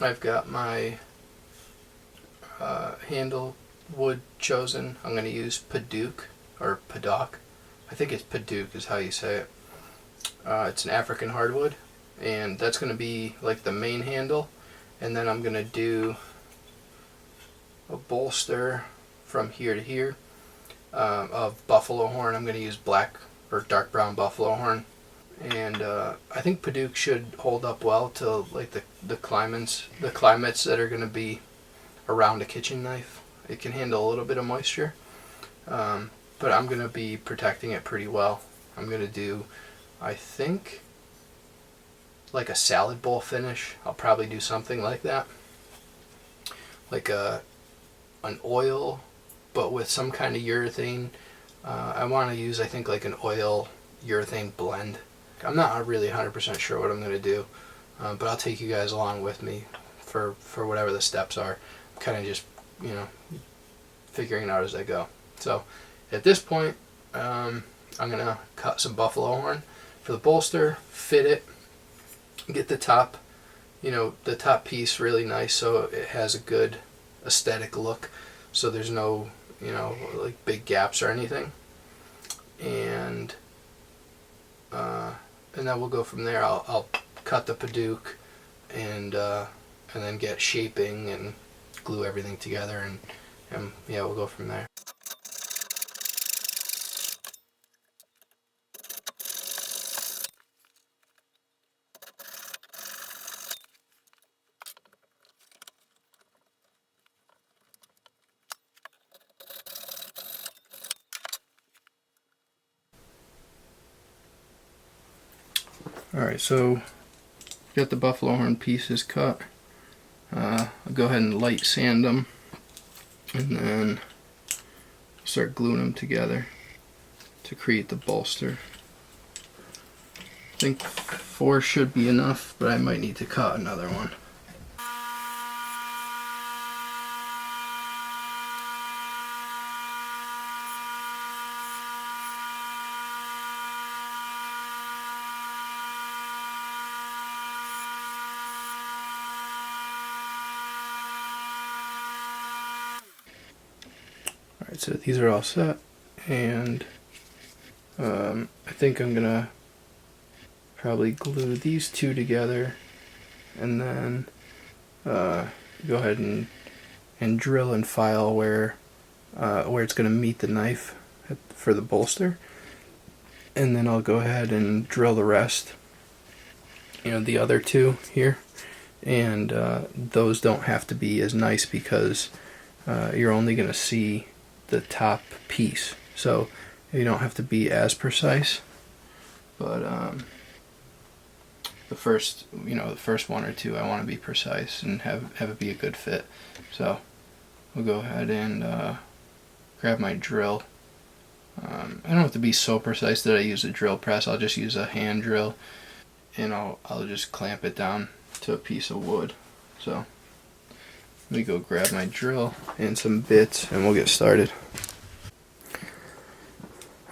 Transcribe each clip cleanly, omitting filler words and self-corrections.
I've got my handle wood chosen. I'm going to use Padauk or Padauk. I think it's Padauk is how you say it. It's an African hardwood, and that's going to be like the main handle. And then I'm going to do a bolster from here to here of buffalo horn. I'm going to use black or dark brown buffalo horn. And I think Padauk should hold up well to like the climates that are going to be around a kitchen knife. It can handle a little bit of moisture, but I'm going to be protecting it pretty well. I'm going to do, I think, like a salad bowl finish. I'll probably do something like that, like an oil, but with some kind of urethane. I want to use, I think, like an oil urethane blend. I'm not really 100% sure what I'm going to do, but I'll take you guys along with me for whatever the steps are. I'm kind of just, figuring it out as I go. So at this point, I'm going to cut some buffalo horn for the bolster, fit it, get the top piece really nice so it has a good aesthetic look, so there's no, like big gaps or anything. And then we'll go from there. I'll cut the Padauk and then get shaping and glue everything together, and yeah, we'll go from there. Alright, so got the buffalo horn pieces cut. I'll go ahead and light sand them, and then start gluing them together to create the bolster. I think 4 should be enough, but I might need to cut another one. Alright, so these are all set, and I think I'm gonna probably glue these two together, and then go ahead and drill and file where it's gonna meet the knife for the bolster, and then I'll go ahead and drill the rest, the other two here, and those don't have to be as nice because you're only gonna see the top piece, so you don't have to be as precise, but the first one or two I want to be precise and have it be a good fit. So we'll go ahead and grab my drill. I don't have to be so precise that I use a drill press. I'll just use a hand drill, and I'll just clamp it down to a piece of wood. So let me go grab my drill and some bits, and we'll get started.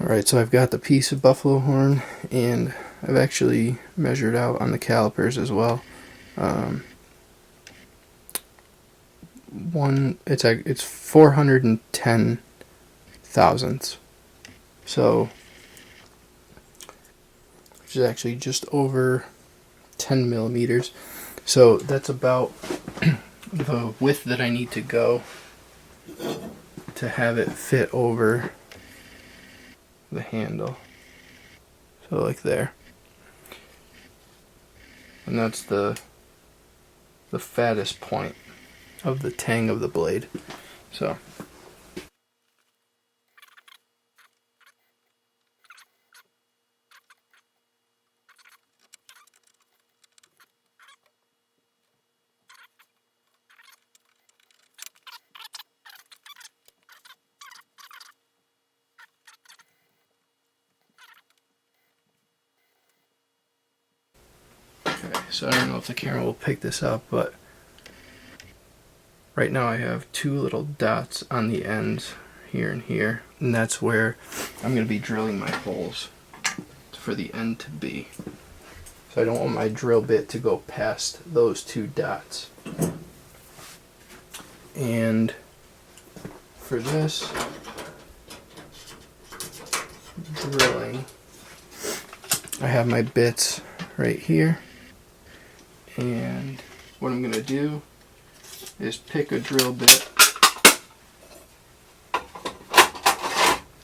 Alright, so I've got the piece of buffalo horn, and I've actually measured out on the calipers as well. It's 410 thousandths, so which is actually just over 10 millimeters. So that's about the width that I need to go to have it fit over the handle. So like there. And that's the fattest point of the tang of the blade. So I don't know if the camera will pick this up, but right now I have 2 little dots on the ends here and here, and that's where I'm going to be drilling my holes for the end to be. So I don't want my drill bit to go past those two dots. And for this drilling, I have my bits right here, and what I'm going to do is pick a drill bit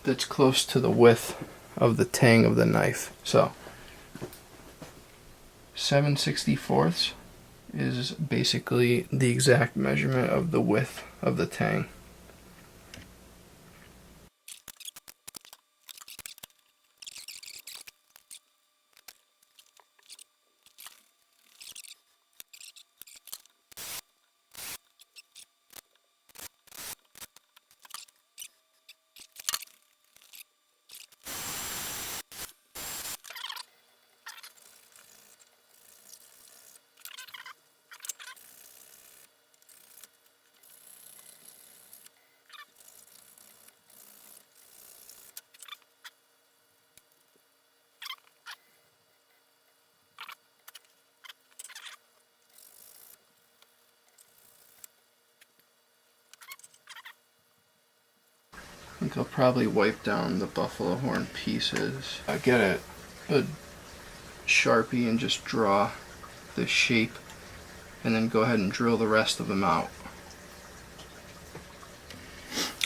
that's close to the width of the tang of the knife. So 7/64 is basically the exact measurement of the width of the tang. I think I'll probably wipe down the buffalo horn pieces. I get a Sharpie and just draw the shape, and then go ahead and drill the rest of them out.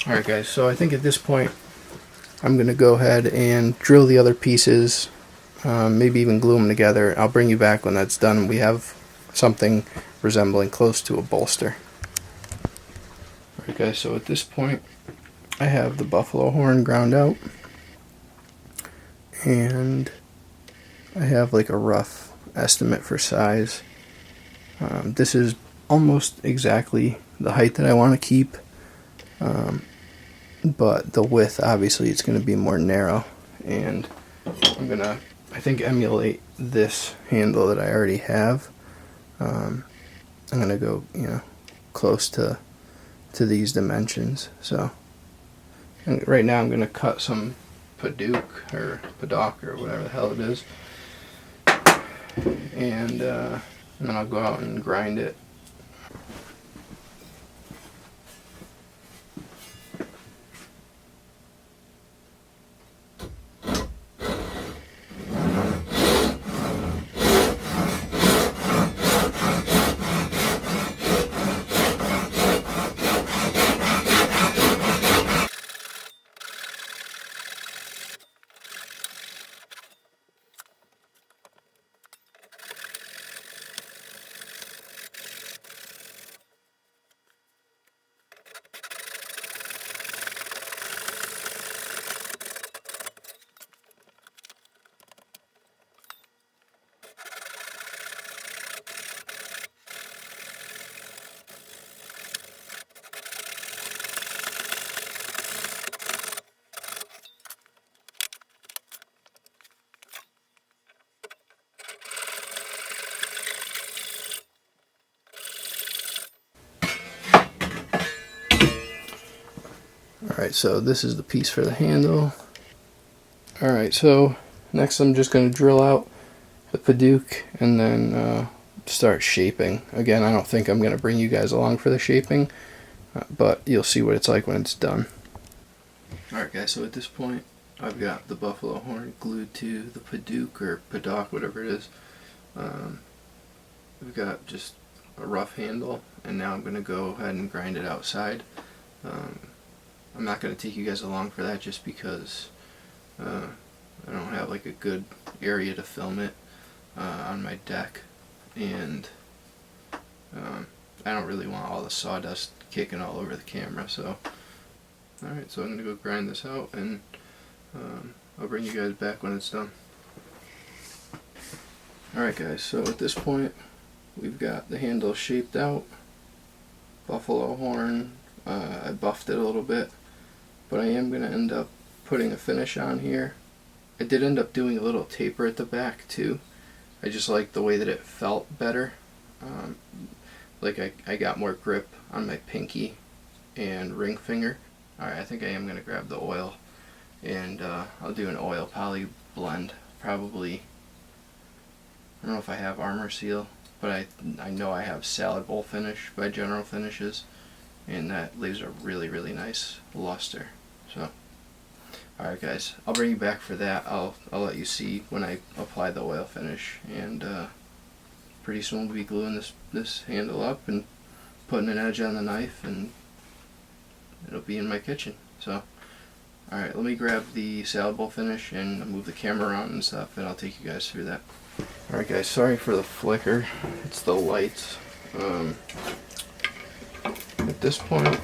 Alright guys, so I think at this point I'm going to go ahead and drill the other pieces, maybe even glue them together. I'll bring you back when that's done and we have something resembling close to a bolster. Alright guys, so at this point I have the buffalo horn ground out, and I have like a rough estimate for size. This is almost exactly the height that I want to keep, but the width, obviously it's going to be more narrow, and I'm going to, I think, emulate this handle that I already have. I'm going to go, close to these dimensions. So and right now I'm going to cut some Padauk or whatever the hell it is, and then I'll go out and grind it. Alright, so this is the piece for the handle. Alright, so next I'm just going to drill out the Padauk and then start shaping. Again, I don't think I'm going to bring you guys along for the shaping, but you'll see what it's like when it's done. Alright guys, so at this point I've got the buffalo horn glued to the Padauk or Padauk, whatever it is. We've got just a rough handle, and now I'm going to go ahead and grind it outside. I'm not going to take you guys along for that just because I don't have like a good area to film it on my deck, and I don't really want all the sawdust kicking all over the camera. So alright, so I'm going to go grind this out, and I'll bring you guys back when it's done. Alright guys, so at this point we've got the handle shaped out, buffalo horn. I buffed it a little bit, but I am going to end up putting a finish on here. I did end up doing a little taper at the back too. I just liked the way that it felt better. Like I got more grip on my pinky and ring finger. Alright, I think I am going to grab the oil, and I'll do an oil poly blend, probably I don't know if I have Armor Seal, but I know I have Salad Bowl Finish by General Finishes, and that leaves a really, really nice luster. So, alright guys, I'll bring you back for that. I'll let you see when I apply the oil finish, and pretty soon we'll be gluing this handle up and putting an edge on the knife, and it'll be in my kitchen. So, alright, let me grab the salad bowl finish and move the camera around and stuff, and I'll take you guys through that. Alright guys, sorry for the flicker. It's the lights. At this point,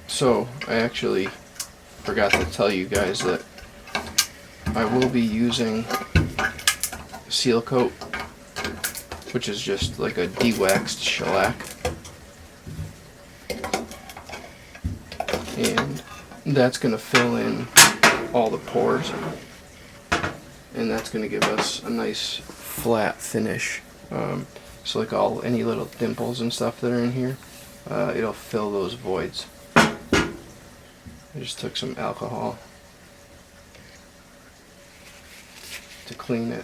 so I actually forgot to tell you guys that I will be using Seal Coat, which is just like a de-waxed shellac. And that's going to fill in all the pores, and that's going to give us a nice flat finish. So like any little dimples and stuff that are in here, it'll fill those voids. I just took some alcohol to clean it.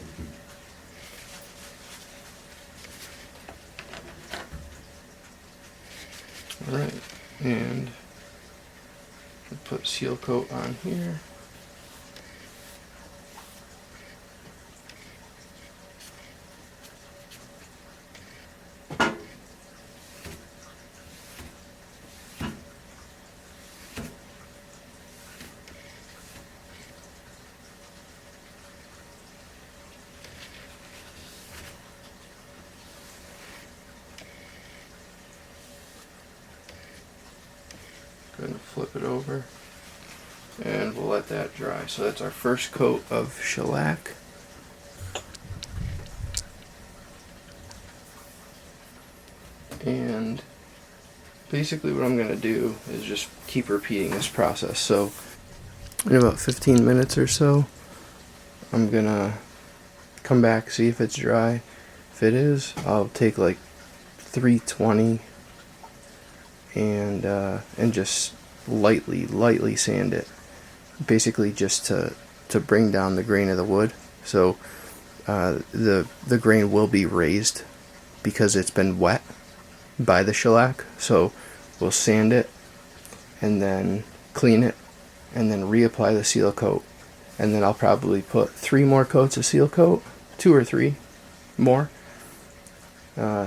Alright, and I'll put Seal Coat on here. Going to flip it over, and we'll let that dry. So that's our first coat of shellac. And basically what I'm going to do is just keep repeating this process. So in about 15 minutes or so, I'm going to come back, see if it's dry. If it is, I'll take like 320 and just lightly sand it, basically just to bring down the grain of the wood. So the grain will be raised because it's been wet by the shellac. So we'll sand it and then clean it and then reapply the seal coat, and then I'll probably put 3 more coats of seal coat, 2 or 3 more,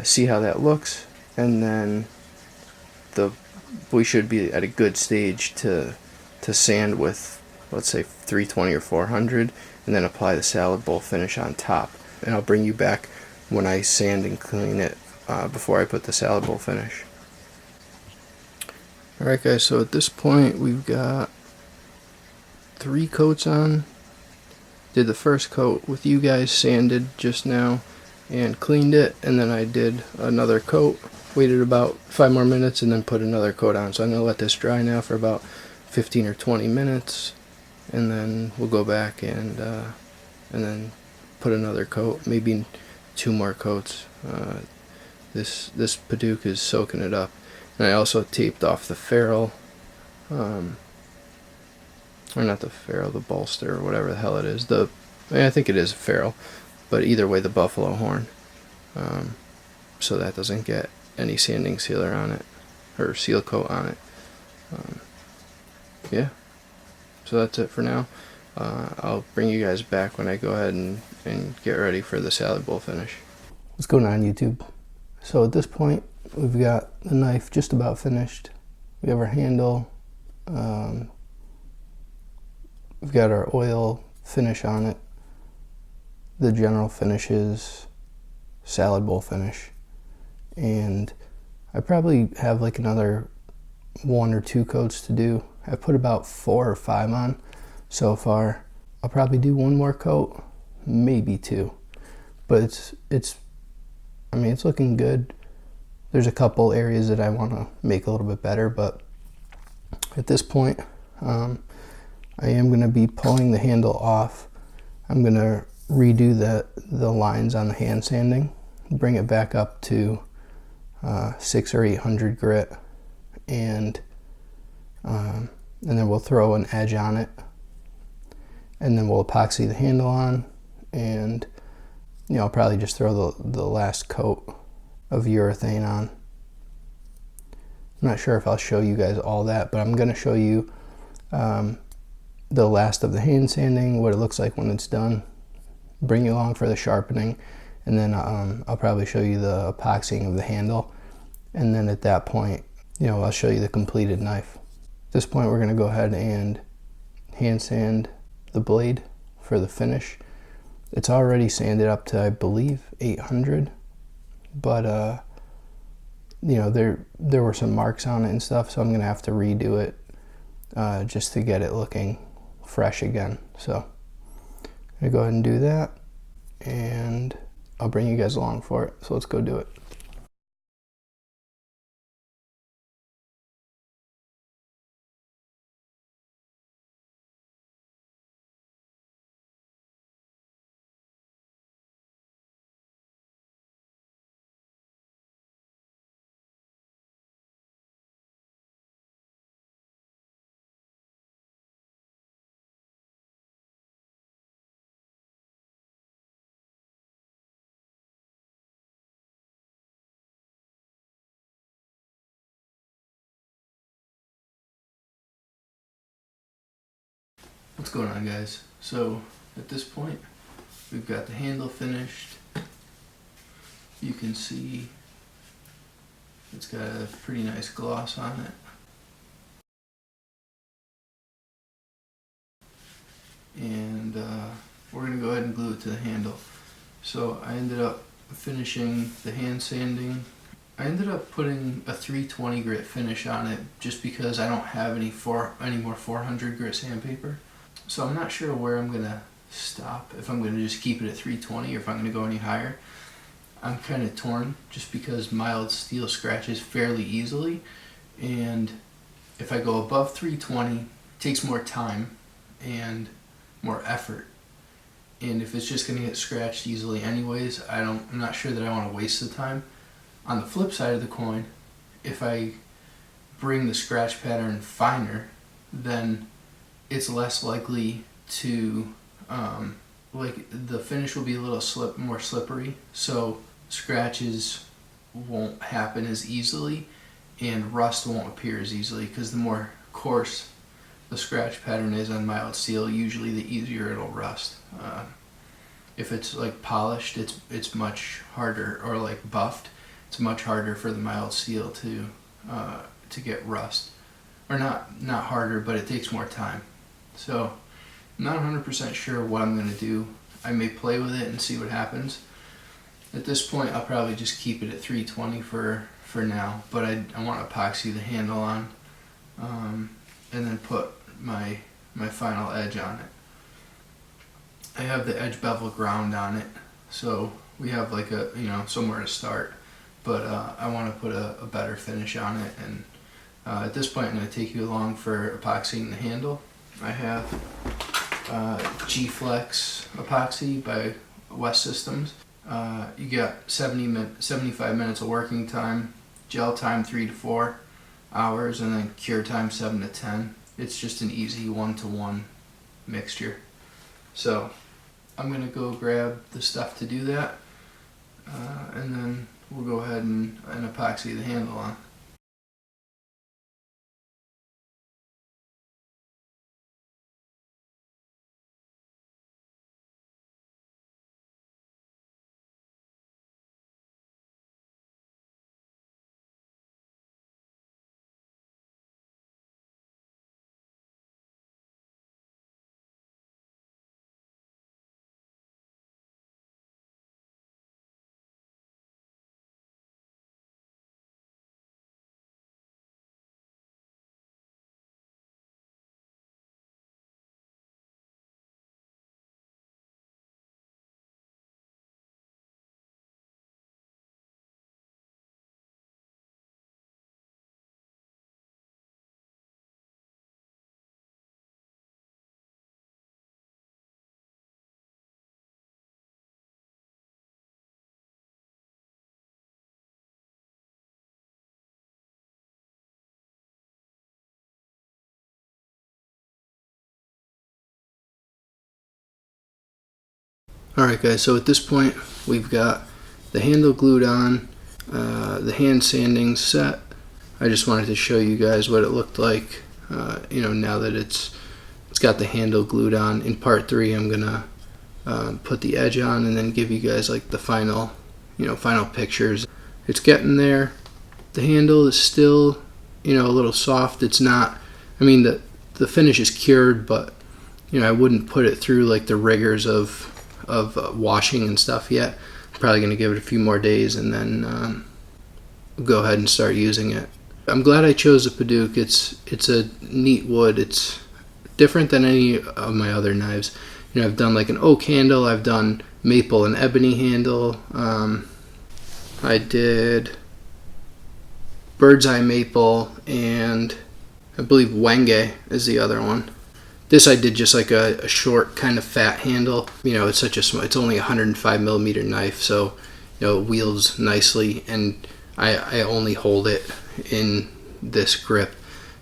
see how that looks, and then we should be at a good stage to sand with, let's say, 320 or 400, and then apply the salad bowl finish on top. And I'll bring you back when I sand and clean it before I put the salad bowl finish. Alright guys, so at this point we've got 3 coats on. Did the first coat with you guys, sanded just now and cleaned it, and then I did another coat, waited about 5 more minutes, and then put another coat on. So I'm going to let this dry now for about 15 or 20 minutes, and then we'll go back and then put another coat, maybe 2 more coats. This Padauk is soaking it up. And I also taped off the ferrule, or not the ferrule, the bolster, or whatever the hell it is. I think it is a ferrule, but either way, the buffalo horn, so that doesn't get any sanding sealer on it, or seal coat on it. Yeah, so that's it for now. I'll bring you guys back when I go ahead and get ready for the salad bowl finish. What's going on, YouTube? So at this point, we've got the knife just about finished. We have our handle. We've got our oil finish on it. The general finishes, salad bowl finish. And I probably have like another 1 or 2 coats to do. I've put about 4 or 5 on so far. I'll probably do 1 more coat, maybe 2. But it's looking good. There's a couple areas that I want to make a little bit better, but at this point, I am going to be pulling the handle off. I'm going to redo the lines on the hand sanding, bring it back up to 600 or 800 grit, and then we'll throw an edge on it, and then we'll epoxy the handle on, and I'll probably just throw the last coat of urethane on. I'm not sure if I'll show you guys all that, but I'm going to show you the last of the hand sanding, what it looks like when it's done, bring you along for the sharpening, and then I'll probably show you the epoxying of the handle, and then at that point, I'll show you the completed knife. At this point, we're going to go ahead and hand sand the blade for the finish. It's already sanded up to, I believe, 800, but there were some marks on it and stuff, so I'm gonna have to redo it just to get it looking fresh again. So I'm gonna go ahead and do that, and I'll bring you guys along for it. So let's go do it. What's going on, guys? So at this point, we've got the handle finished. You can see it's got a pretty nice gloss on it. And we're going to go ahead and glue it to the handle. So I ended up finishing the hand sanding. I ended up putting a 320 grit finish on it just because I don't have any more 400 grit sandpaper. So I'm not sure where I'm going to stop, if I'm going to just keep it at 320 or if I'm going to go any higher. I'm kind of torn just because mild steel scratches fairly easily, and if I go above 320, it takes more time and more effort. And if it's just going to get scratched easily anyways, I'm not sure that I want to waste the time. On the flip side of the coin, if I bring the scratch pattern finer, then it's less likely to, the finish will be a little more slippery, so scratches won't happen as easily and rust won't appear as easily, because the more coarse the scratch pattern is on mild steel, usually the easier it'll rust. If it's like polished, it's much harder, or like buffed, it's much harder for the mild steel to get rust. Or not harder, but it takes more time. So I'm not 100% sure what I'm going to do. I may play with it and see what happens. At this point, I'll probably just keep it at 320 for now, but I want to epoxy the handle on, and then put my final edge on it. I have the edge bevel ground on it, so we have like somewhere to start, but I want to put a better finish on it, and at this point I'm going to take you along for epoxying the handle. I have G-Flex epoxy by West Systems. You got 75 minutes of working time, gel time 3 to 4 hours, and then cure time 7 to 10. It's just an easy 1-to-1 mixture. So I'm going to go grab the stuff to do that, and then we'll go ahead and epoxy the handle on. Alright guys, so at this point we've got the handle glued on, the hand sanding set. I just wanted to show you guys what it looked like, now that it's got the handle glued on. In part 3 I'm gonna put the edge on and then give you guys like the final pictures. It's getting there. The handle is still a little soft. It's not, the finish is cured, but I wouldn't put it through like the rigors of washing and stuff yet. I'm probably going to give it a few more days and then go ahead and start using it. I'm glad I chose the Padauk. It's a neat wood. It's different than any of my other knives. I've done like an oak handle, I've done maple and ebony handle, I did bird's eye maple, and I believe Wenge is the other one. This I did just like a short kind of fat handle. It's it's only a 105 millimeter knife, so it wields nicely, and I only hold it in this grip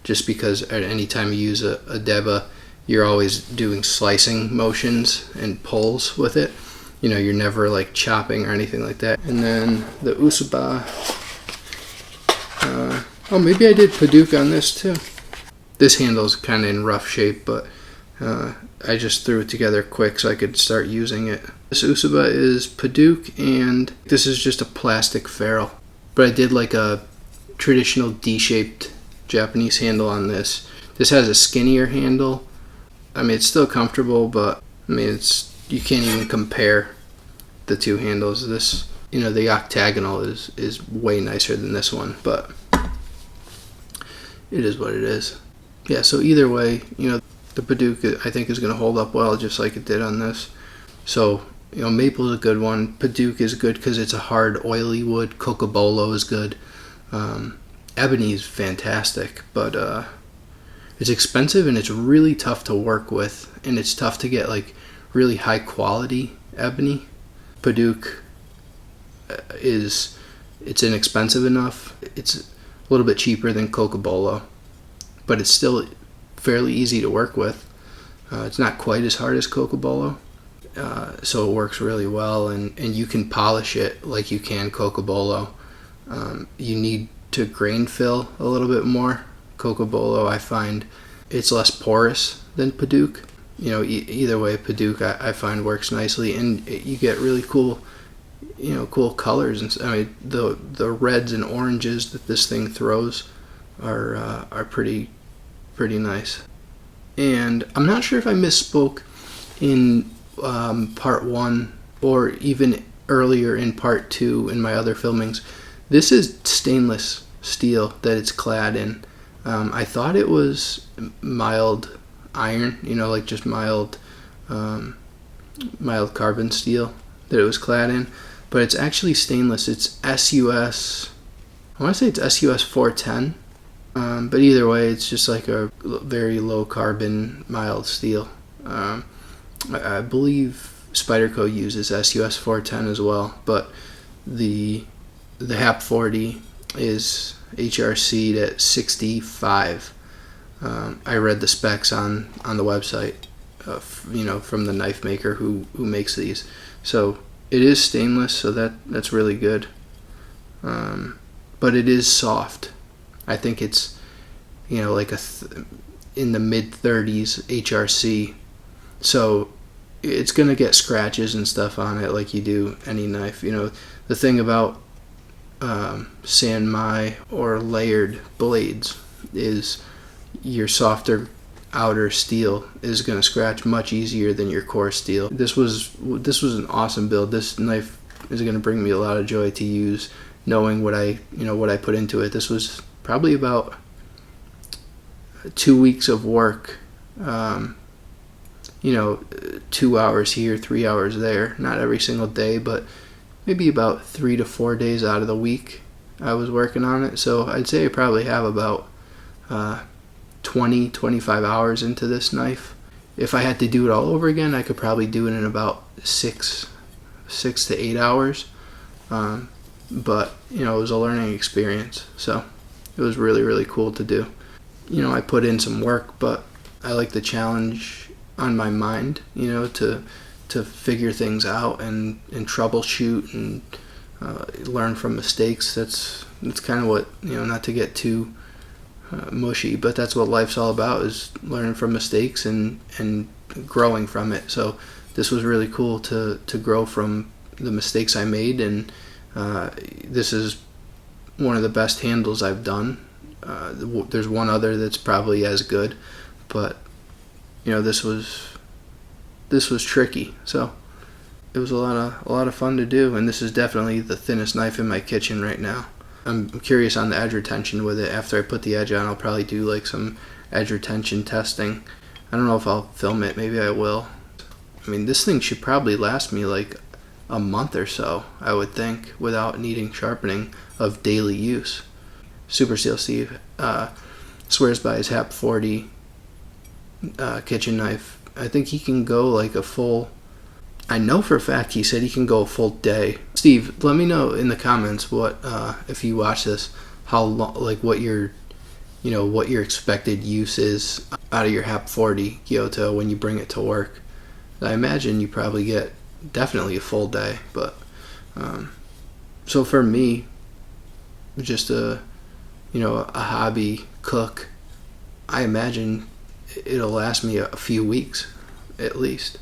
just because at any time you use a Deba, you're always doing slicing motions and pulls with it. You're never like chopping or anything like that. And then the Usuba. Maybe I did Padauk on this too. This handle's kind of in rough shape, but I just threw it together quick so I could start using it. This Usuba is Padauk, and this is just a plastic ferrule. But I did like a traditional D-shaped Japanese handle on this. This has a skinnier handle. It's still comfortable, but you can't even compare the two handles. This, the octagonal is way nicer than this one, but it is what it is. Yeah, so either way, the Padauk I think is going to hold up well, just like it did on this. So, maple is a good one. Padauk is good because it's a hard, oily wood. Cocobolo is good. Ebony is fantastic, but it's expensive and it's really tough to work with, and it's tough to get like really high quality ebony. Padauk it's inexpensive enough. It's a little bit cheaper than Cocobolo, but it's still fairly easy to work with. It's not quite as hard as Cocobolo, so it works really well, and you can polish it like you can Cocobolo. You need to grain fill a little bit more. Cocobolo, I find it's less porous than Padauk. Either way, Padauk I find works nicely, and you get really cool colors. And the reds and oranges that this thing throws are pretty nice. And I'm not sure if I misspoke in part 1 or even earlier in part 2 in my other filmings. This is stainless steel that it's clad in. I thought it was mild iron, like just mild carbon steel that it was clad in, but it's actually stainless. It's SUS, I want to say it's SUS 410, but either way, it's just like a very low carbon mild steel. I believe Spyderco uses SUS 410 as well, but the HAP 40 is HRC'd at 65. I read the specs on the website, from the knife maker who makes these. So it is stainless, so that's really good. But it is soft. I think it's like in the mid 30s HRC. So it's gonna get scratches and stuff on it like you do any knife. The thing about Sanmai or layered blades is your softer outer steel is going to scratch much easier than your core steel. This was an awesome build. This knife is going to bring me a lot of joy to use, knowing what I put into it. This was probably about 2 weeks of work. 2 hours here, 3 hours there. Not every single day, but maybe about 3 to 4 days out of the week I was working on it. So I'd say I probably have about 25 hours into this knife. If I had to do it all over again, I could probably do it in about 6 to 8 hours. But it was a learning experience, so it was really, really cool to do. I put in some work, but I like the challenge on my mind, to to figure things out and troubleshoot and learn from mistakes. That's kind of what, not to get too mushy, but that's what life's all about, is learning from mistakes and growing from it. So this was really cool to grow from the mistakes I made, and this is one of the best handles I've done. There's one other that's probably as good, but this was tricky. So it was a lot of fun to do, and this is definitely the thinnest knife in my kitchen right now. I'm curious on the edge retention with it. After I put the edge on, I'll probably do like some edge retention testing. I don't know if I'll film it. Maybe I will. I mean, this thing should probably last me like a month or so, I would think, without needing sharpening of daily use. Super Steel Steve swears by his HAP 40 kitchen knife. I think he can go like a full... I know for a fact he said he can go a full day. Steve, let me know in the comments what if you watch this, how long, like what your expected use is out of your HAP 40 Gyoto when you bring it to work. I imagine you probably get definitely a full day, but so for me, just a hobby cook, I imagine it'll last me a few weeks at least,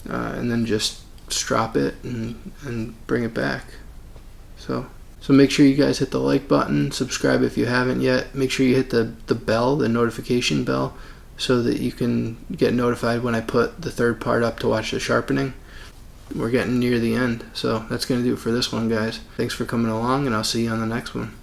and then just strop it and bring it back. So make sure you guys hit the like button, subscribe if you haven't yet. Make sure you hit the bell, the notification bell, so that you can get notified when I put the third part up to watch the sharpening. We're getting near the end, so that's going to do it for this one, guys. Thanks for coming along, and I'll see you on the next one.